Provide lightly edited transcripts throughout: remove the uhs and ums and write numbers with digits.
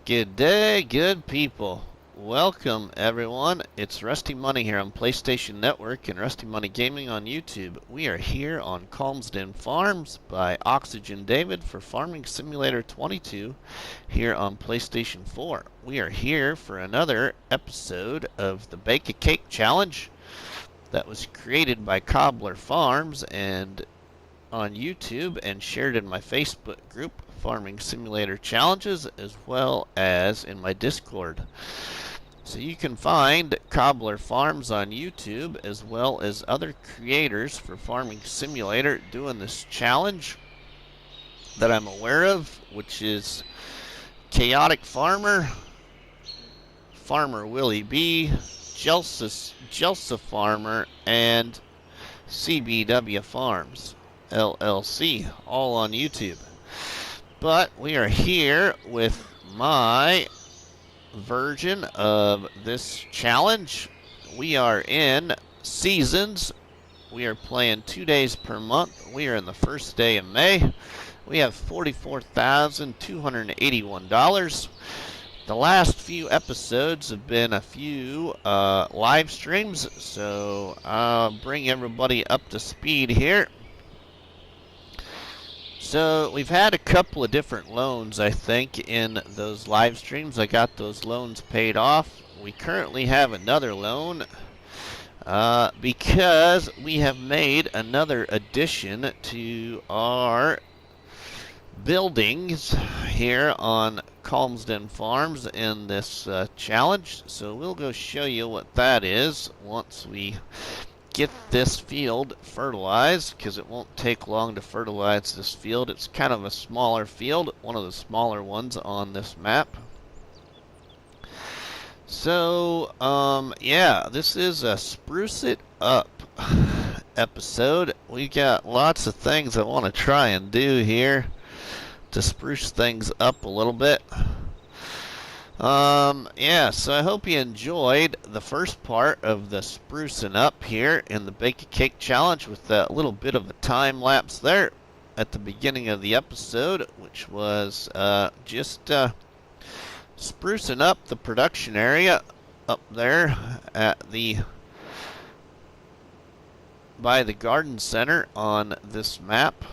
Good day, good people. Welcome, everyone. It's RustyMoney here on PlayStation Network and RustyMoney Gaming on YouTube. We are here on Calmsden Farms by Oxygen David for Farming Simulator 22 here on PlayStation 4. We are here for another episode of the Bake a Cake Challenge that was created by Cobbler Farms and on YouTube and shared in my Facebook group, Farming Simulator Challenges, as well as in my Discord. So you can find Cobbler Farms on YouTube as well as other creators for Farming Simulator doing this challenge that I'm aware of, which is Chaotic Farmer, Farmer Willie B, Jelsa Farmer, and CBW Farms LLC, all on YouTube. But we are here with my version of this challenge. We are in seasons. We are playing 2 days per month. We are in the first day of May. We have $44,281. The last few episodes have been a few live streams, so I'll bring everybody up to speed here. So we've had a couple of different loans, I think, in those live streams. I got those loans paid off. We currently have another loan because we have made another addition to our buildings here on Calmsden Farms in this challenge. So we'll go show you what that is once we get this field fertilized, because it won't take long to fertilize this field. It's kind of a smaller field, one of the smaller ones on this map. So yeah, this is a spruce it up episode. We got lots of things I want to try and do here to spruce things up a little bit. Yeah, so I hope you enjoyed the first part of the sprucing up here in the Bake a Cake Challenge with that little bit of a time lapse there at the beginning of the episode, which was just sprucing up the production area up there at by the garden center on this map.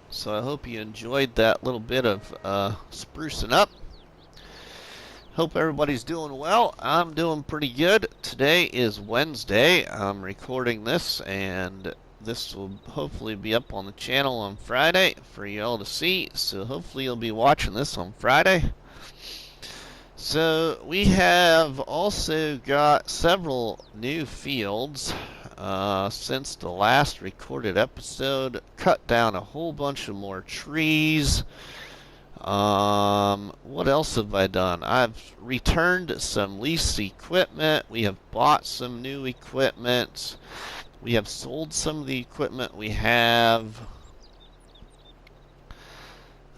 So I hope you enjoyed that little bit of sprucing up. Hope everybody's doing well. I'm doing pretty good. Today is Wednesday. I'm recording this, and this will hopefully be up on the channel on Friday for you all to see. So hopefully you'll be watching this on Friday. So we have also got several new fields since the last recorded episode. Cut down a whole bunch of more trees. What else have I done? I've returned some leased equipment. We have bought some new equipment. We have sold some of the equipment we have.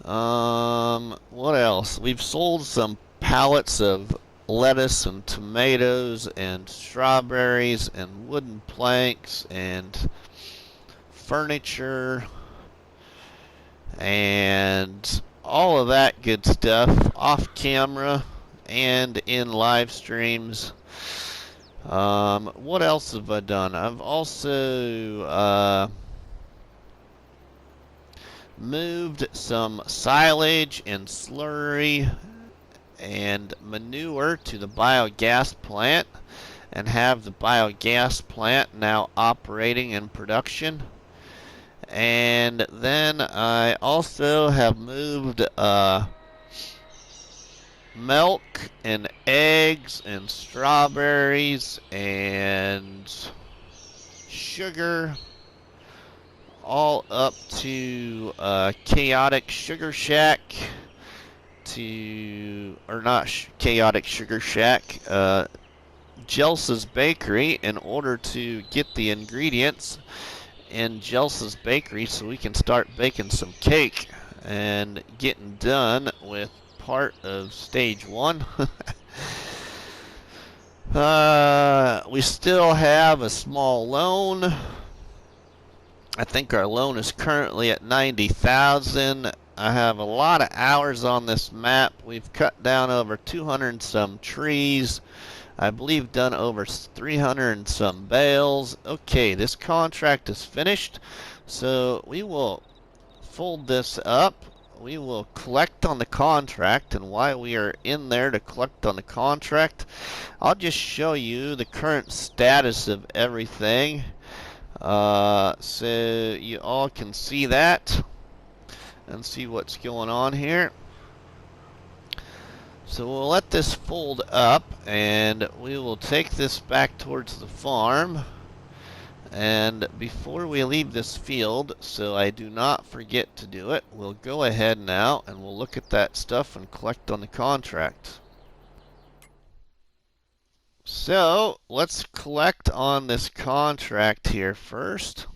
What else? We've sold some pallets of lettuce and tomatoes and strawberries and wooden planks and furniture and all of that good stuff off camera and in live streams. What else have I done? I've also moved some silage and slurry and manure to the biogas plant and have the biogas plant now operating in production. And then I also have moved milk and eggs and strawberries and sugar all up to Chaotic Sugar Shack or not Chaotic Sugar Shack, Jelsa's Bakery, in order to get the ingredients in Jelsa's Bakery so we can start baking some cake and getting done with part of stage 1. We still have a small loan. I think our loan is currently at $90,000. I have a lot of hours on this map. We've cut down over 200 and some trees. I believe done over 300 and some bales. Okay, this contract is finished. So we will fold this up. We will collect on the contract, and while we are in there to collect on the contract, I'll just show you the current status of everything. So you all can see that and see what's going on here. So we'll let this fold up, and we will take this back towards the farm. And before we leave this field, so I do not forget to do it, we'll go ahead now and we'll look at that stuff and collect on the contract. So let's collect on this contract here first.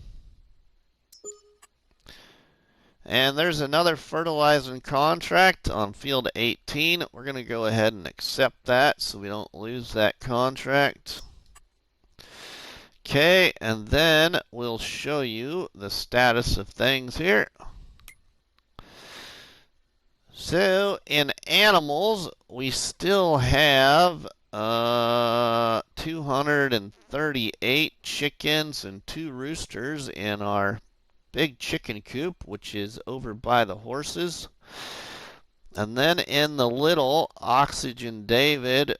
And there's another fertilizing contract on field 18. We're going to go ahead and accept that so we don't lose that contract. Okay, and then we'll show you the status of things here. So in animals, we still have 238 chickens and 2 roosters in our big chicken coop, which is over by the horses. And then in the little Oxygen David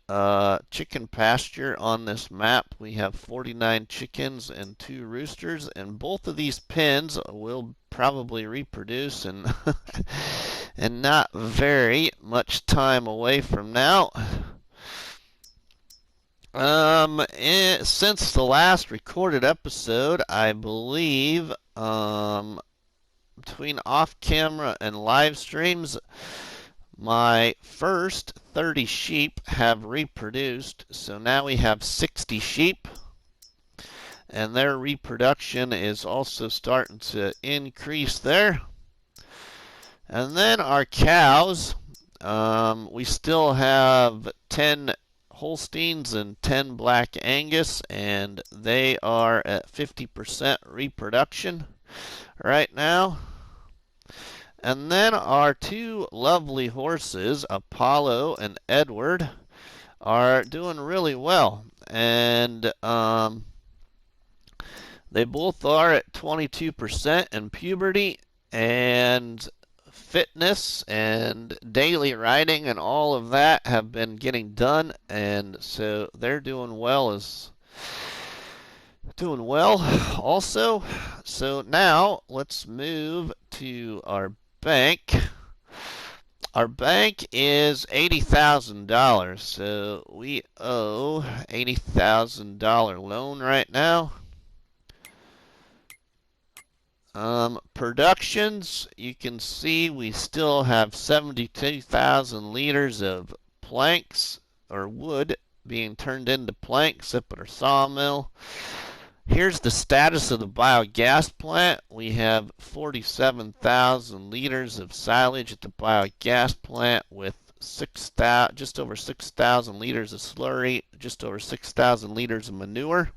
chicken pasture on this map, we have 49 chickens and 2 roosters, and both of these pens will probably reproduce and and not very much time away from now. Since the last recorded episode, I believe between off-camera and live streams, my first 30 sheep have reproduced, so now we have 60 sheep, and their reproduction is also starting to increase there. And then our cows, we still have 10 Holsteins and 10 Black Angus, and they are at 50% reproduction right now. And then our 2 lovely horses, Apollo and Edward, are doing really well. And they both are at 22% in puberty, and fitness and daily riding and all of that have been getting done, and so they're doing well also. So now let's move to our bank. Our bank is $80,000, so we owe $80,000 loan right now. Productions, you can see we still have 72,000 liters of planks or wood being turned into planks up at our sawmill. Here's the status of the biogas plant. We have 47,000 liters of silage at the biogas plant with just over 6,000 liters of slurry, just over 6,000 liters of manure.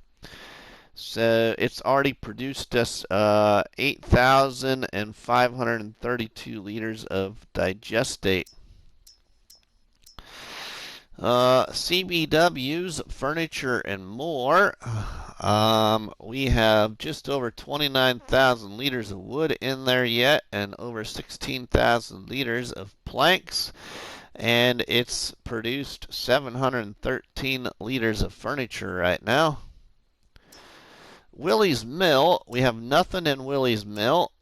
So it's already produced us 8,532 liters of digestate. CBW's furniture and more. We have just over 29,000 liters of wood in there yet, and over 16,000 liters of planks, and it's produced 713 liters of furniture right now. Willie's Mill, we have nothing in Willie's Mill.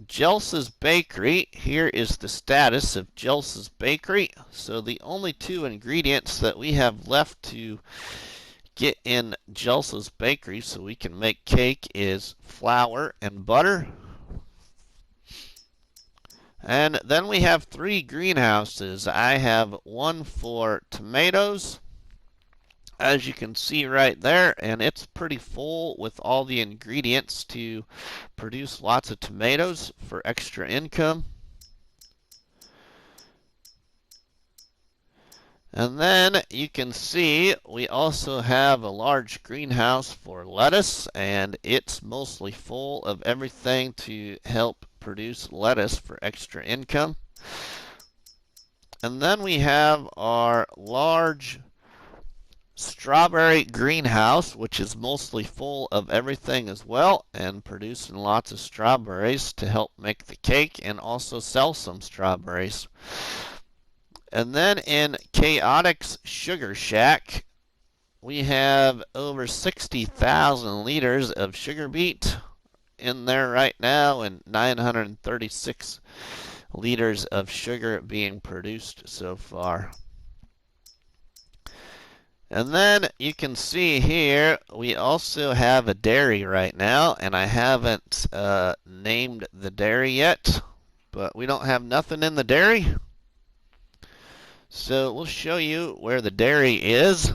Jelsa's Bakery, here is the status of Jelsa's Bakery. So the only 2 ingredients that we have left to get in Jelsa's Bakery so we can make cake is flour and butter. And then we have 3 greenhouses. I have one for tomatoes, as you can see right there, and it's pretty full with all the ingredients to produce lots of tomatoes for extra income. And then you can see we also have a large greenhouse for lettuce, and it's mostly full of everything to help produce lettuce for extra income. And then we have our large strawberry greenhouse, which is mostly full of everything as well, and producing lots of strawberries to help make the cake and also sell some strawberries. And then in Chaotic's Sugar Shack, we have over 60,000 liters of sugar beet in there right now, and 936 liters of sugar being produced so far. And then you can see here we also have a dairy right now, and I haven't named the dairy yet, but we don't have nothing in the dairy. So we'll show you where the dairy is.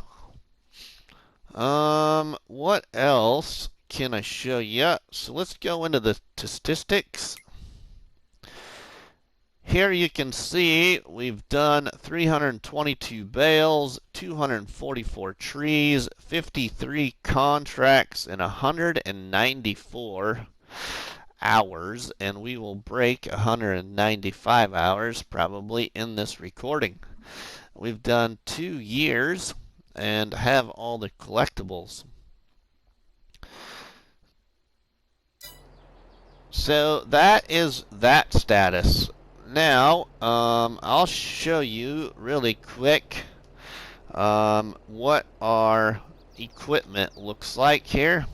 What else can I show you? So let's go into the statistics. Here you can see we've done 322 bales, 244 trees, 53 contracts, and 194 hours, and we will break 195 hours probably in this recording. We've done 2 years and have all the collectibles. So that is that status. Now, I'll show you really quick what our equipment looks like here.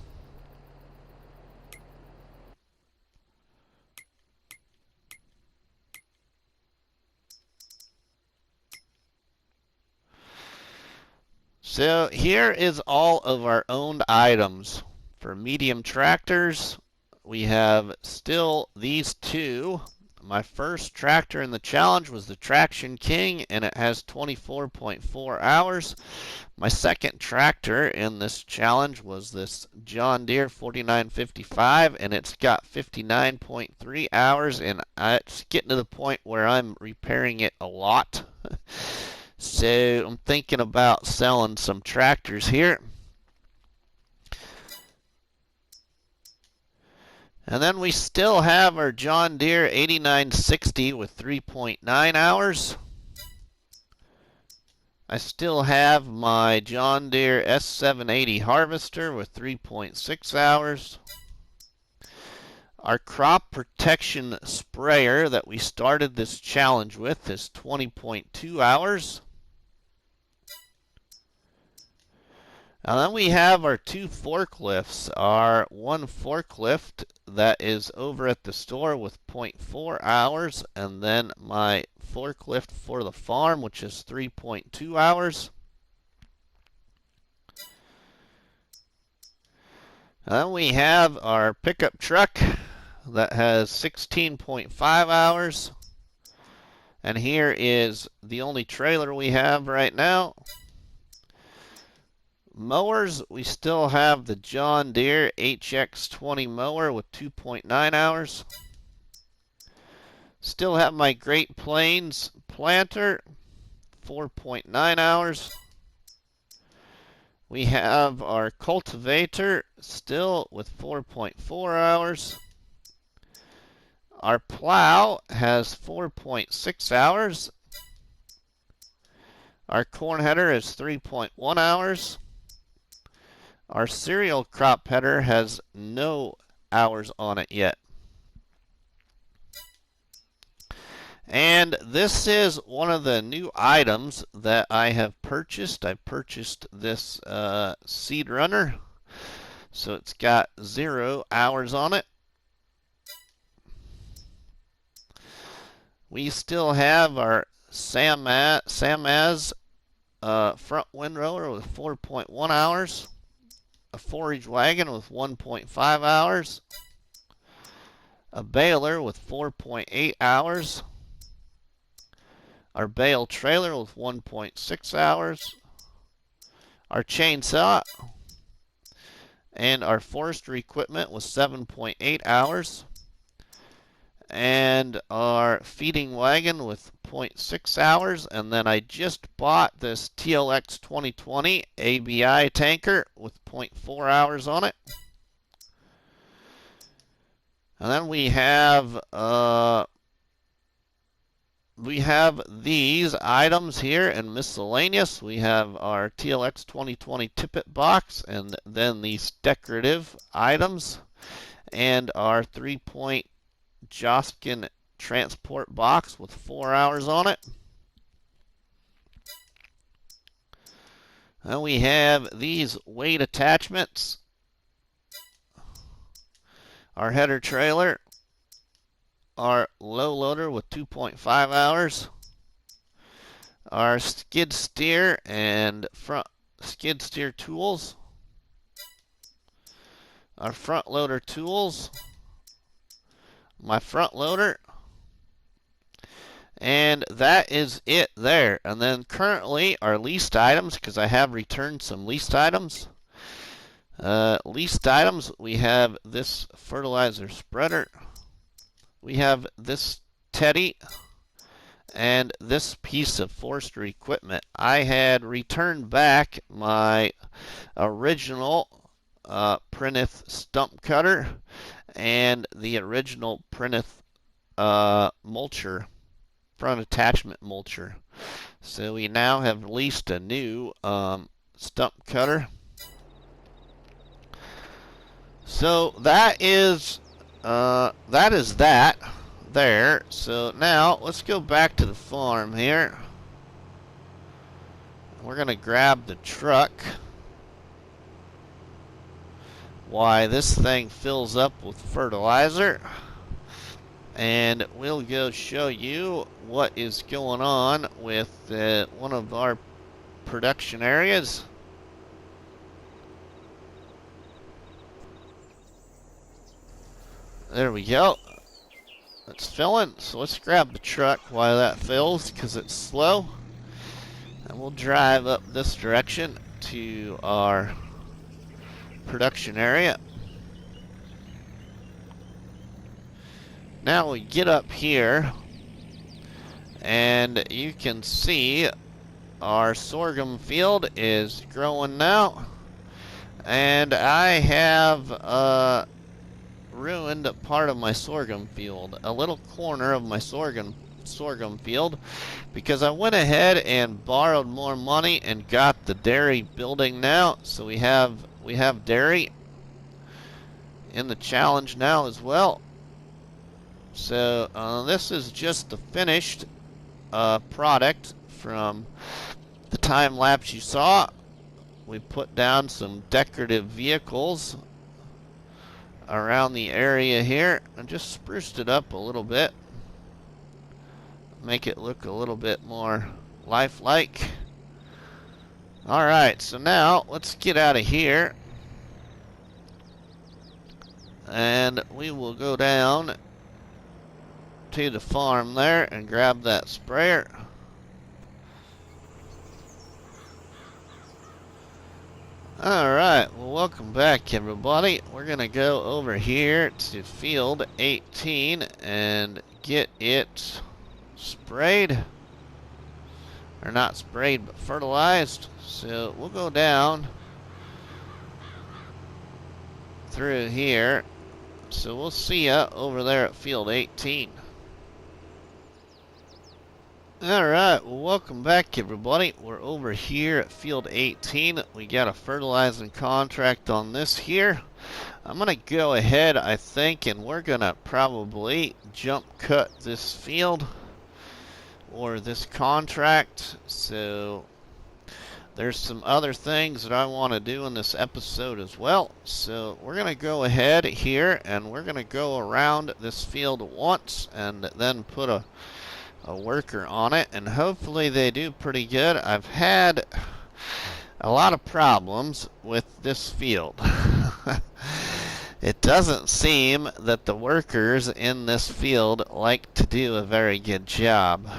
So here is all of our owned items. For medium tractors, we have still these two. My first tractor in the challenge was the Traction King, and it has 24.4 hours. My second tractor in this challenge was this John Deere 4955, and it's got 59.3 hours, and it's getting to the point where I'm repairing it a lot. So I'm thinking about selling some tractors here. And then we still have our John Deere 8960 with 3.9 hours. I still have my John Deere S780 harvester with 3.6 hours. Our crop protection sprayer that we started this challenge with is 20.2 hours. And then we have our two forklifts. Our one forklift that is over at the store with 0.4 hours, and then my forklift for the farm, which is 3.2 hours. And then we have our pickup truck that has 16.5 hours. And here is the only trailer we have right now. Mowers, we still have the John Deere HX20 mower with 2.9 hours. Still have my Great Plains planter, 4.9 hours. We have our cultivator still with 4.4 hours. Our plow has 4.6 hours. Our corn header is 3.1 hours. Our cereal crop header has no hours on it yet. And this is one of the new items that I have purchased. I purchased this seed runner. So it's got 0 hours on it. We still have our Samaz front windrower with 4.1 hours. A forage wagon with 1.5 hours, a baler with 4.8 hours, our bale trailer with 1.6 hours, our chainsaw, and our forestry equipment with 7.8 hours. and our feeding wagon with 0.6 hours, and then I just bought this TLX 2020 ABI tanker with 0.4 hours on it. And then we have these items here in miscellaneous. We have our TLX 2020 tippet box, and then these decorative items, and our 3-point Joskin transport box with 4 hours on it. And we have these weight attachments, our header trailer, our low loader with 2.5 hours, our skid steer and front skid steer tools, our front loader tools, my front loader, and that is it there. And then currently our leased items, because I have returned some leased items. Leased items, we have this fertilizer spreader, we have this teddy, and this piece of forestry equipment. I had returned back my original Prinith stump cutter and the original Prinith mulcher, front attachment mulcher. So we now have leased a new stump cutter. So that is that there. So now let's go back to the farm here. We're gonna grab the truck. Why, this thing fills up with fertilizer, and we'll go show you what is going on with one of our production areas. There we go. It's filling, so let's grab the truck while that fills, because it's slow, and we'll drive up this direction to our production area. Now we get up here, and you can see our sorghum field is growing now, and I have ruined part of my sorghum field, a little corner of my sorghum field, because I went ahead and borrowed more money and got the dairy building now. So we have dairy in the challenge now as well. So this is just the finished product from the time lapse you saw. We put down some decorative vehicles around the area here and just spruced it up a little bit, make it look a little bit more lifelike. Alright, so now let's get out of here, and we will go down to the farm there and grab that sprayer. Alright, well, welcome back, everybody. We're going to go over here to field 18 and get it sprayed. Or not sprayed, but fertilized. So we'll go down through here. So we'll see ya over there at field 18. Alright, well, welcome back, everybody. We're over here at field 18. We got a fertilizing contract on this here. I'm going to go ahead, I think, and we're going to probably jump cut this field or this contract. So there's some other things that I want to do in this episode as well. So we're going to go ahead here and we're going to go around this field once and then put a worker on it, and hopefully they do pretty good. I've had a lot of problems with this field. It doesn't seem that the workers in this field like to do a very good job.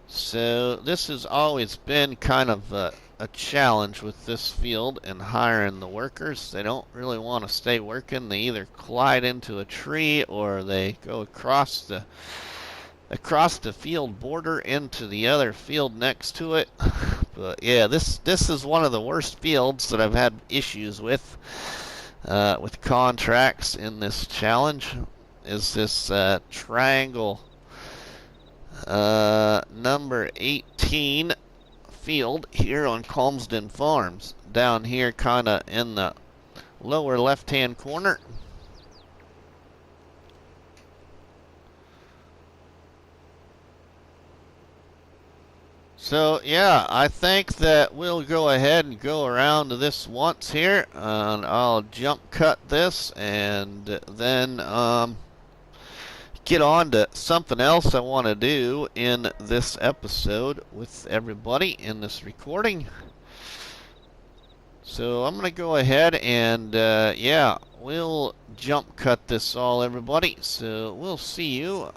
So this has always been kind of a challenge with this field and hiring the workers. They don't really want to stay working. They either collide into a tree or they go across the field border into the other field next to it. But yeah, this is one of the worst fields that I've had issues with contracts in this challenge. Is this triangle number 18 field here on Calmsden Farms, down here kind of in the lower left hand corner. So yeah, I think that we'll go ahead and go around to this once here, and I'll jump cut this and then get on to something else I want to do in this episode with everybody in this recording. So I'm going to go ahead and yeah, we'll jump cut this all, everybody. So we'll see you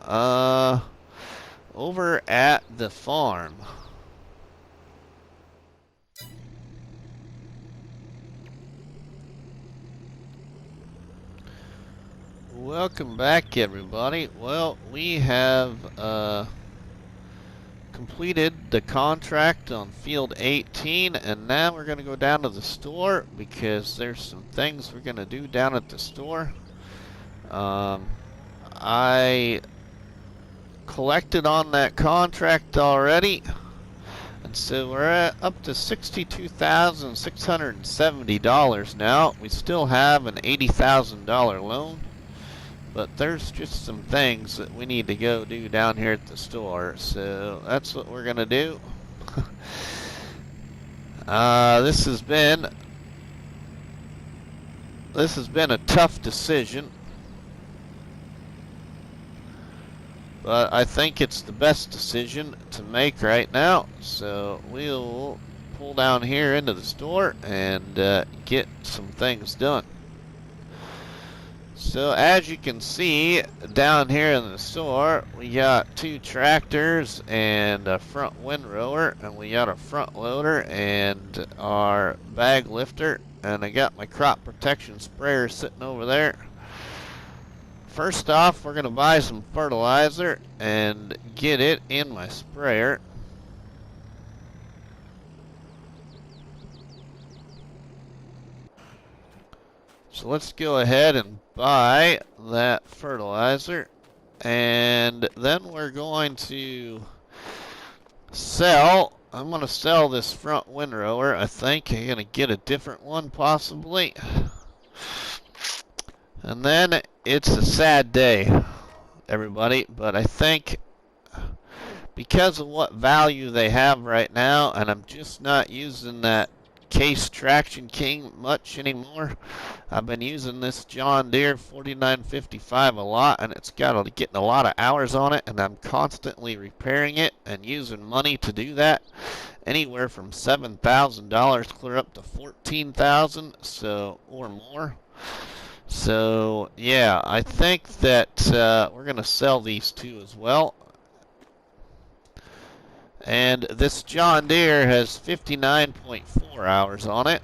over at the farm. Welcome back, everybody. Well, we have completed the contract on field 18, and now we're going to go down to the store because there's some things we're going to do down at the store. I collected on that contract already, and so we're up to $62,670 now. We still have an $80,000 loan. But there's just some things that we need to go do down here at the store, so that's what we're gonna do. This has been a tough decision, but I think it's the best decision to make right now. So we'll pull down here into the store and get some things done. So as you can see down here in the store, we got 2 tractors and a front windrower, and we got a front loader and our bag lifter, and I got my crop protection sprayer sitting over there. First off, we're going to buy some fertilizer and get it in my sprayer. So let's go ahead and buy that fertilizer, and then we're going to sell. I'm going to sell this front windrower. I think I'm going to get a different one possibly. And then it's a sad day, everybody, but I think because of what value they have right now, and I'm just not using that Case Traction King much anymore. I've been using this John Deere 4955 a lot, and it's getting a lot of hours on it, and I'm constantly repairing it and using money to do that, anywhere from $7,000 clear up to $14,000, so or more. So yeah, I think that we're gonna sell these 2 as well. And this John Deere has 59.4 hours on it.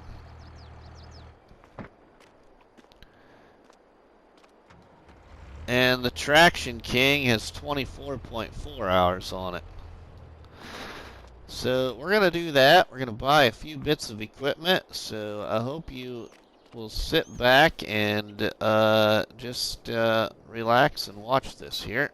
And the Traction King has 24.4 hours on it. So we're going to do that. We're going to buy a few bits of equipment. So I hope you will sit back and just relax and watch this here.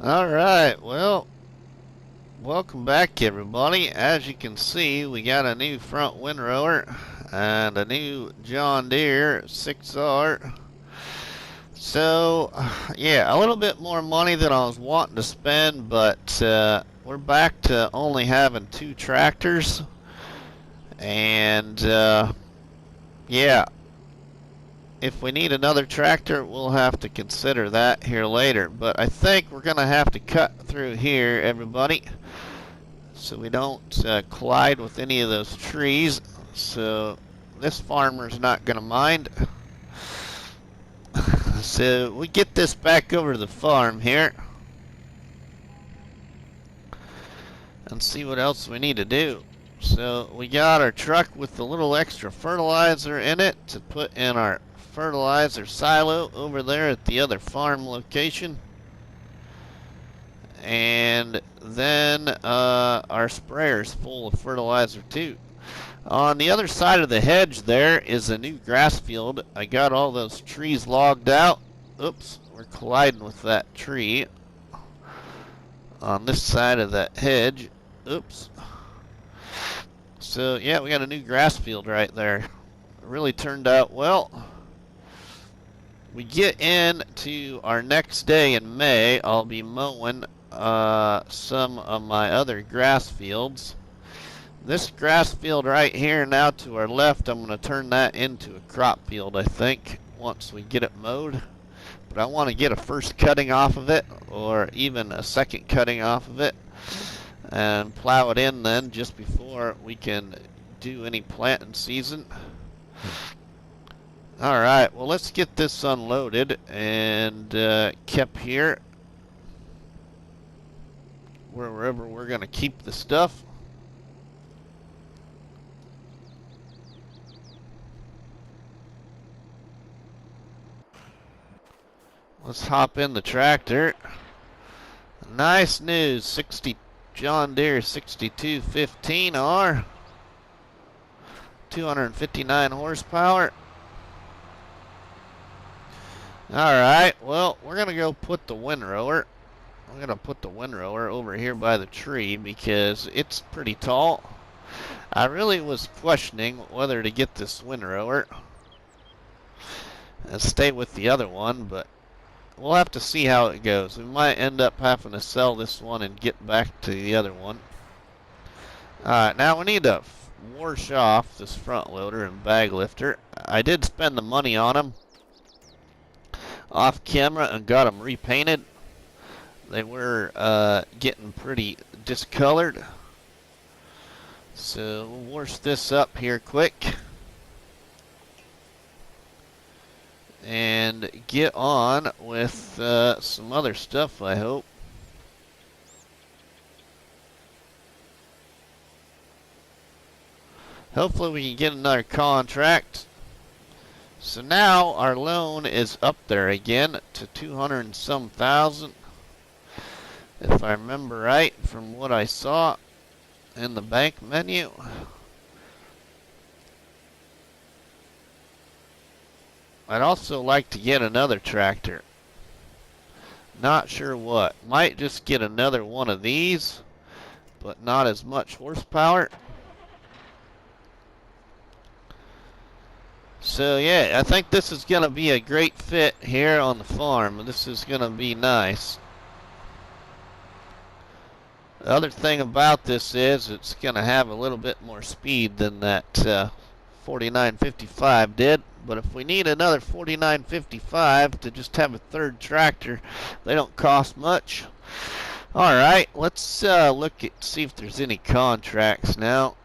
Alright, well, welcome back everybody. As you can see, we got a new front windrower and a new John Deere 6R. So, yeah, a little bit more money than I was wanting to spend, but we're back to only having 2 tractors. And, yeah, if we need another tractor, we'll have to consider that here later. But I think we're going to have to cut through here, everybody, so we don't collide with any of those trees. So this farmer's not going to mind. So we get this back over to the farm here and see what else we need to do. So we got our truck with a little extra fertilizer in it to put in our fertilizer silo over there at the other farm location. And then our sprayer's full of fertilizer too. On the other side of the hedge there is a new grass field. I got all those trees logged out. Oops, we're colliding with that tree on this side of that hedge. Oops. So yeah, we got a new grass field right there. It really turned out well. We get into our next day in May. I'll be mowing some of my other grass fields. This grass field right here now to our left, I'm going to turn that into a crop field, I think, once we get it mowed. But I want to get a first cutting off of it, or even a second cutting off of it, and plow it in then just before we can do any planting season. Alright, well, let's get this unloaded and kept here wherever we're going to keep the stuff. Let's hop in the tractor. Nice news, John Deere 6215R, 259 horsepower. Alright, well, we're going to go put the windrower. I'm going to put the windrower over here by the tree because it's pretty tall. I really was questioning whether to get this windrower and stay with the other one, but we'll have to see how it goes. We might end up having to sell this one and get back to the other one. Alright, now we need to wash off this front loader and bag lifter. I did spend the money on them off camera and got them repainted. They were getting pretty discolored. So we'll wash this up here quick and get on with some other stuff, I hope. Hopefully we can get another contract. So now our loan is up there again to 200 and some thousand, if I remember right from what I saw in the bank menu. I'd also like to get another tractor. Not sure what. Might just get another one of these, but not as much horsepower. So yeah, I think this is going to be a great fit here on the farm. This is going to be nice. The other thing about this is it's going to have a little bit more speed than that 4955 did. But if we need another 4955 to just have a third tractor, they don't cost much. Alright, let's look at see if there's any contracts now.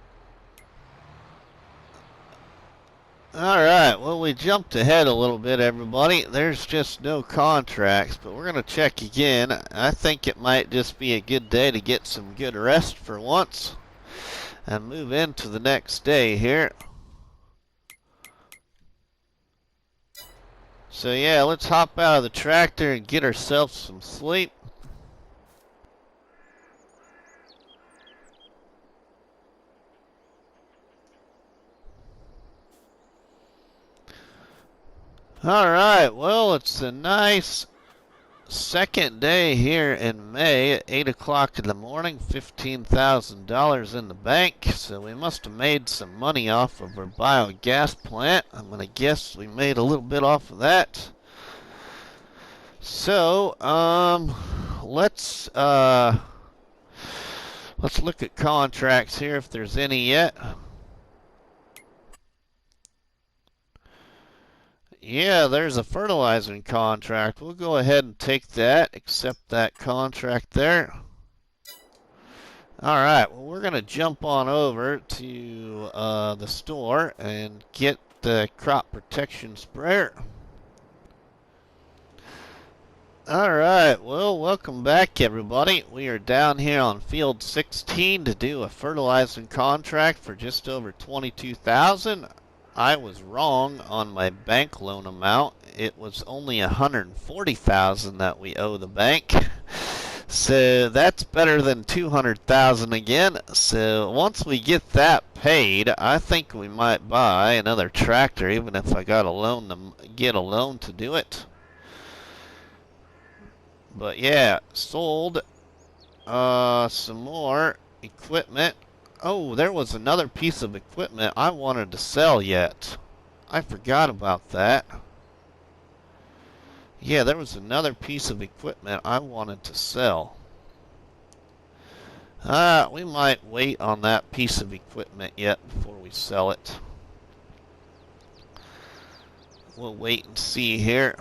Alright, well, we jumped ahead a little bit, everybody. There's just no contracts, but we're going to check again. I think it might just be a good day to get some good rest for once and move into the next day here. So yeah, let's hop out of the tractor and get ourselves some sleep. Alright, well, it's a nice second day here in May at 8 o'clock in the morning, $15,000 in the bank. So we must have made some money off of our biogas plant. I'm going to guess we made a little bit off of that. So, let's look at contracts here if there's any yet. Yeah, there's a fertilizing contract. We'll go ahead and take that, accept that contract there. Alright, well, we're going to jump on over to the store and get the crop protection sprayer. Alright, well, welcome back, everybody. We are down here on field 16 to do a fertilizing contract for just over $22,000. I was wrong on my bank loan amount. It was only $140,000 that we owe the bank. So that's better than $200,000 again. So once we get that paid, I think we might buy another tractor, even if I got a loan to get a loan to do it. But yeah, sold some more equipment. Oh, there was another piece of equipment I wanted to sell yet. I forgot about that. Yeah, there was another piece of equipment I wanted to sell. We might wait on that piece of equipment yet before we sell it. We'll wait and see here.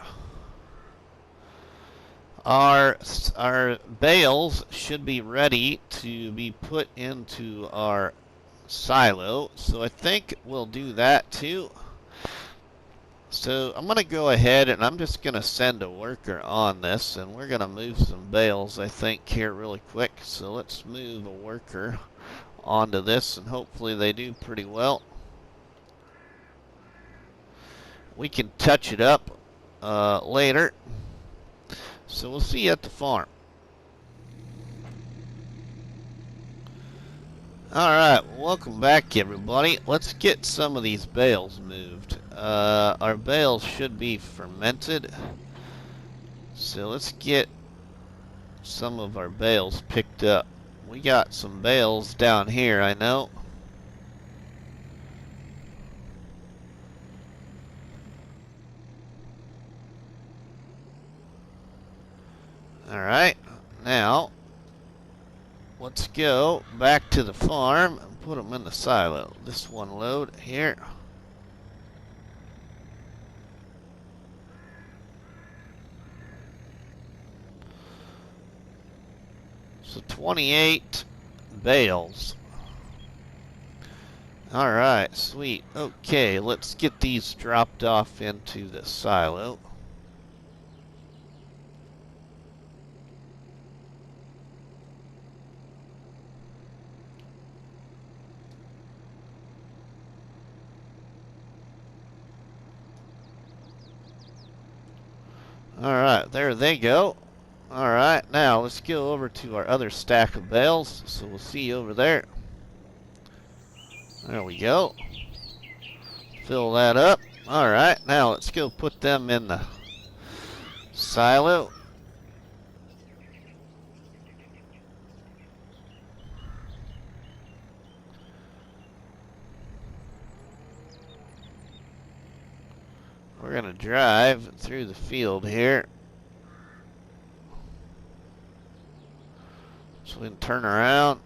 Our bales should be ready to be put into our silo, so I think we'll do that too. So I'm going to go ahead and I'm just going to send a worker on this, and we're going to move some bales, I think, here really quick. So let's move a worker onto this, and hopefully they do pretty well. We can touch it up later. So we'll see you at the farm. Alright, welcome back, everybody. Let's get some of these bales moved. Our bales should be fermented. So let's get some of our bales picked up. We got some bales down here, I know. Alright, now let's go back to the farm and put them in the silo. This one load here. So 28 bales. Alright, sweet. Okay, let's get these dropped off into the silo. Alright, there they go. Alright, now let's go over to our other stack of bales. So we'll see you over there. There we go. Fill that up. Alright, now let's go put them in the silo. We're going to drive through the field here. So we can turn around.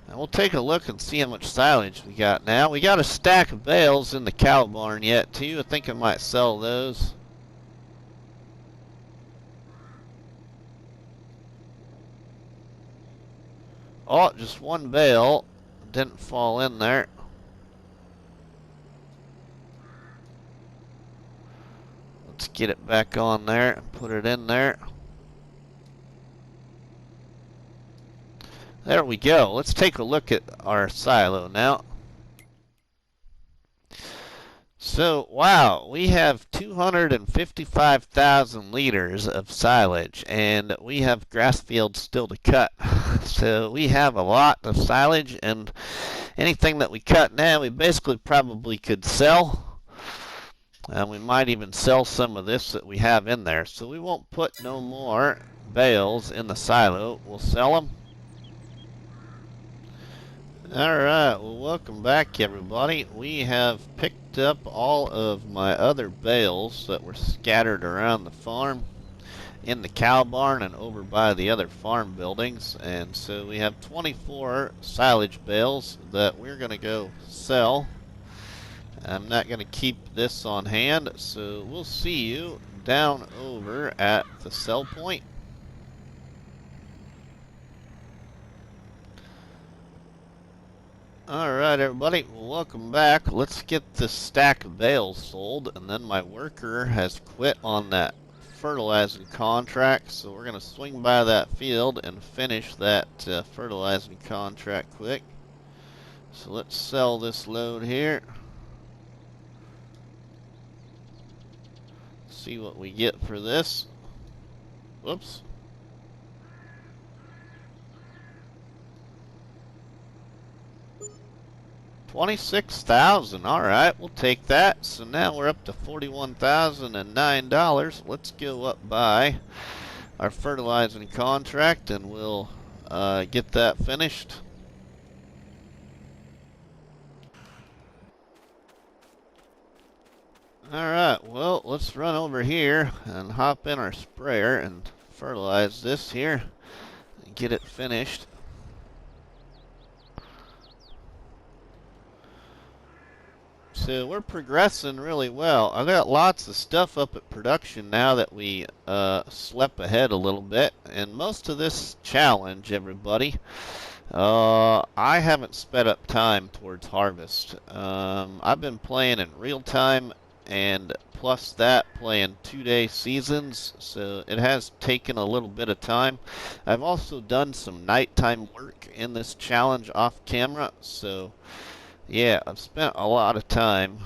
And we'll take a look and see how much silage we got now. We got a stack of bales in the cow barn yet too. I think I might sell those. Oh, just one bale didn't fall in there. Let's get it back on there and put it in there. There we go. Let's take a look at our silo now. So, wow, we have 255,000 liters of silage, and we have grass fields still to cut. So we have a lot of silage, and anything that we cut now, we basically probably could sell. And we might even sell some of this that we have in there. So we won't put no more bales in the silo. We'll sell them. Alright, well, welcome back, everybody. We have picked up all of my other bales that were scattered around the farm, in the cow barn and over by the other farm buildings. And so we have 24 silage bales that we're going to go sell. I'm not going to keep this on hand, so we'll see you down over at the sell point. Alright, everybody, well, welcome back. Let's get this stack of bales sold, and then my worker has quit on that fertilizing contract, so we're going to swing by that field and finish that fertilizing contract quick. So let's sell this load here. See what we get for this. Whoops. $26,000. All right, we'll take that. So now we're up to $41,009. Let's go up by our fertilizing contract, and we'll get that finished. Alright, well, let's run over here and hop in our sprayer and fertilize this here and get it finished. So we're progressing really well. I got lots of stuff up at production now that we slept ahead a little bit. And most of this challenge, everybody, I haven't sped up time towards harvest. I've been playing in real time, and plus that, playing 2-day seasons, so it has taken a little bit of time. I've also done some nighttime work in this challenge off camera, so yeah, I've spent a lot of time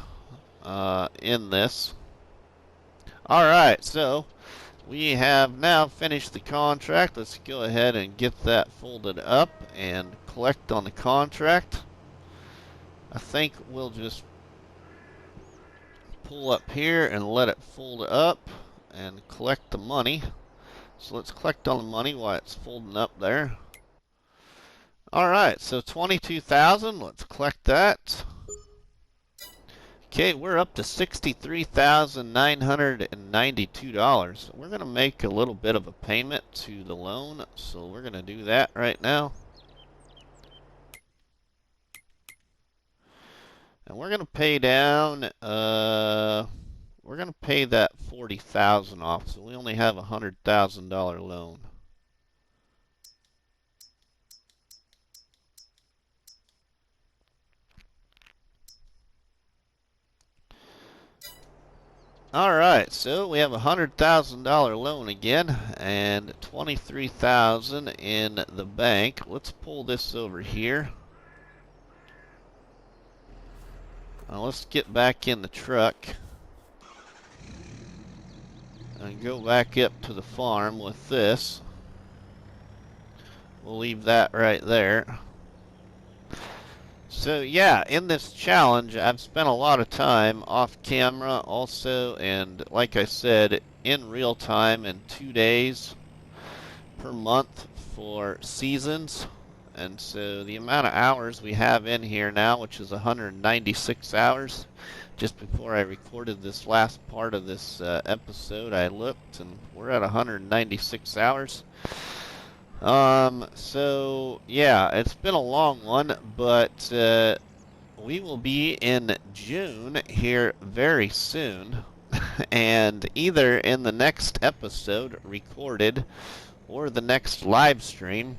in this. Alright, so we have now finished the contract. Let's go ahead and get that folded up and collect on the contract. I think we'll just pull up here and let it fold up and collect the money. So let's collect on the money while it's folding up there. Alright, so 22,000, let's collect that. Okay, we're up to $63,992. We're going to make a little bit of a payment to the loan, so we're going to do that right now. And we're going to pay down, we're going to pay that $40,000 off, so we only have a $100,000 loan. Alright, so we have a $100,000 loan again, and $23,000 in the bank. Let's pull this over here. Now let's get back in the truck and go back up to the farm with this. We'll leave that right there. So yeah, in this challenge, I've spent a lot of time off camera also, and like I said, in real time in 2 days per month for seasons. And so the amount of hours we have in here now, which is 196 hours, just before I recorded this last part of this episode, I looked, and we're at 196 hours. So yeah, it's been a long one, but we will be in June here very soon, and either in the next episode recorded or the next live stream,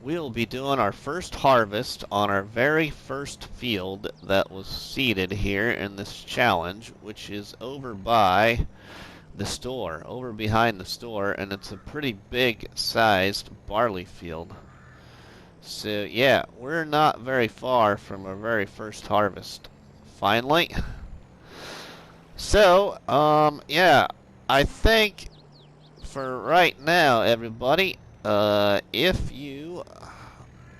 we'll be doing our first harvest on our very first field that was seeded here in this challenge, which is over by the store, over behind the store, and it's a pretty big sized barley field. So yeah, we're not very far from our very first harvest finally. So yeah, I think for right now, everybody, if you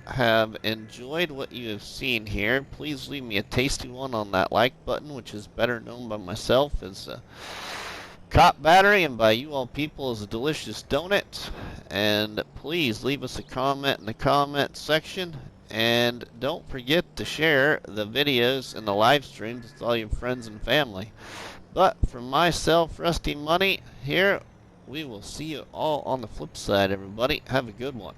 have enjoyed what you have seen here, please leave me a tasty one on that like button, which is better known by myself as Cop Battery, and by you all people as a delicious donut. And please leave us a comment in the comment section, and don't forget to share the videos and the live streams with all your friends and family. But from myself, Rusty Money here, we will see you all on the flip side, everybody. Have a good one.